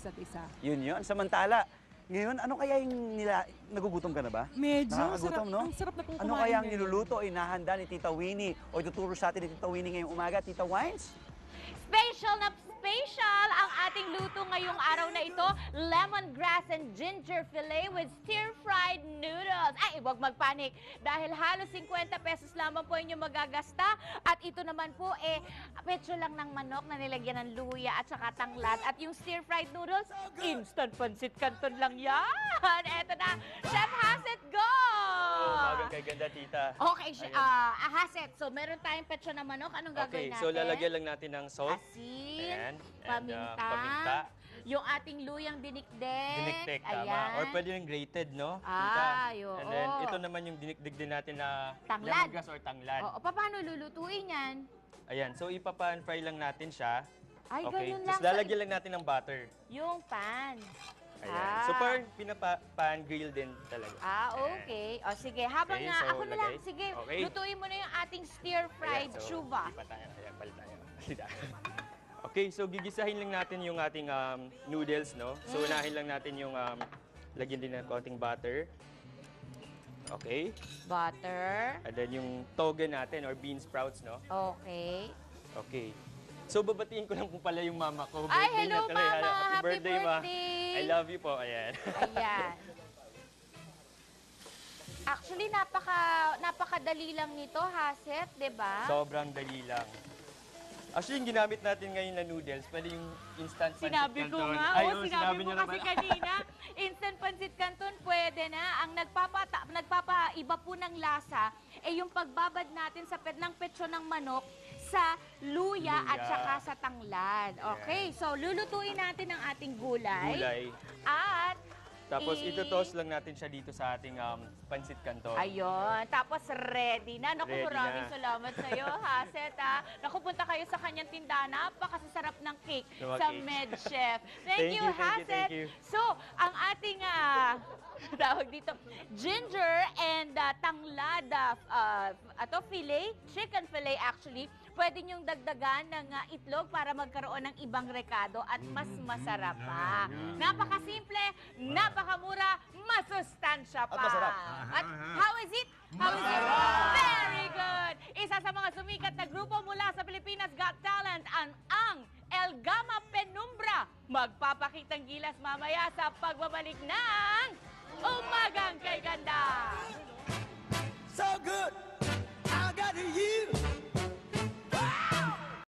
isa't isa. Yun. Samantala, ngayon, ano kaya yung nagugutom ka na ba? Medyo, Nakakagutom, no? ang sarap na pong Ano kumain kaya ang ngayon. niluluto o inahanda ni Tita Winnie o ituturo sa atin ni Tita Winnie ngayong umaga, Tita Wines? Special na special ang ating luto ngayong araw na ito, lemongrass and ginger fillet with stir-fried noodles. Ay, huwag magpanik dahil halos 50 pesos lamang po inyo magagasta. At ito naman po, petso lang ng manok na nilagyan ng luya at saka tanglad. At yung stir-fried noodles, instant pancit canton lang yan. Eto na, Chef Haset, go! Umagang kay ganda, tita. Okay, Haset, so meron tayong petso na manok. Anong gagawin Okay, natin? so lalagyan lang natin ng salt. Asin, Ayan. paminta, Paminta. yung ating luyang dinikdik. Dinikdik, tama. Ayan. Or pwede rin grated, no? Ay, oo. And then, ito naman yung dinikdik din natin na Tanglad. lemongrass or tanglad. Oo, paano lulutuin yan? Ayan, so ipapan-fry lang natin siya. Ay, Okay, ganun lang. tapos lalagyan lang natin ng butter. Yung pan. Ayan. So parang pinapa-pan-grill din talaga. Okay. O sige, habang Okay, nga, so ako na lang, lagay. sige, Okay. lutuin mo na yung ating stir-fried Ayan, so, chuva. lipat tayo. Ayan, palit tayo. Okay, so gigisahin lang natin yung ating noodles, no? So unahin lang natin yung lagyan din ng konting butter. Okay. Butter. And then yung toge natin or bean sprouts, no? Okay. Okay. So babatiin ko lang po pala yung mama ko. Ay, Birthday hello, niya tuloy. Mama. Happy Happy birthday, ma. birthday. I love you po. Ayan. Ayan. Actually, napakadali lang nito, Haset, di ba? Sobrang dali lang. Actually, yung ginamit natin ngayon na noodles, pwede yung instant pancit Sinabi ko canton. nga, Ay, oo, oo, sinabi mo niyo na kasi pala. kanina, instant pancit canton pwede na. Ang nagpapaiba po ng lasa, yung pagbabad natin sa ng petso ng manok sa luya at Luya. saka sa tanglad. Okay, so lulutuin natin ang ating gulay. Gulay. At Tapos ito-toss lang natin siya dito sa ating pancit canton. ayun, tapos ready na. Naku, Ready maraming na. salamat sa iyo, Haset. Naku, punta kayo sa kanyang tindahan. Napakasasarap ng cake Mga sa cake. MedChef. Thank Thank you, you, thank you, Haset. thank you. So, ang ating tawag dito, ginger and tanglad fillet, chicken fillet actually, pwede niyong dagdagan ng itlog para magkaroon ng ibang rekado at mas masarap pa. Napakasimple, napakamura, masustansya pa. At masarap. At how is it? How is it? Very good! Isa sa mga sumikat na grupo mula sa Pilipinas Got Talent ang El Gama Penumbra. Magpapakitang gilas mamaya sa pagbabalik ng Umagang Kay Ganda! So good, I got you.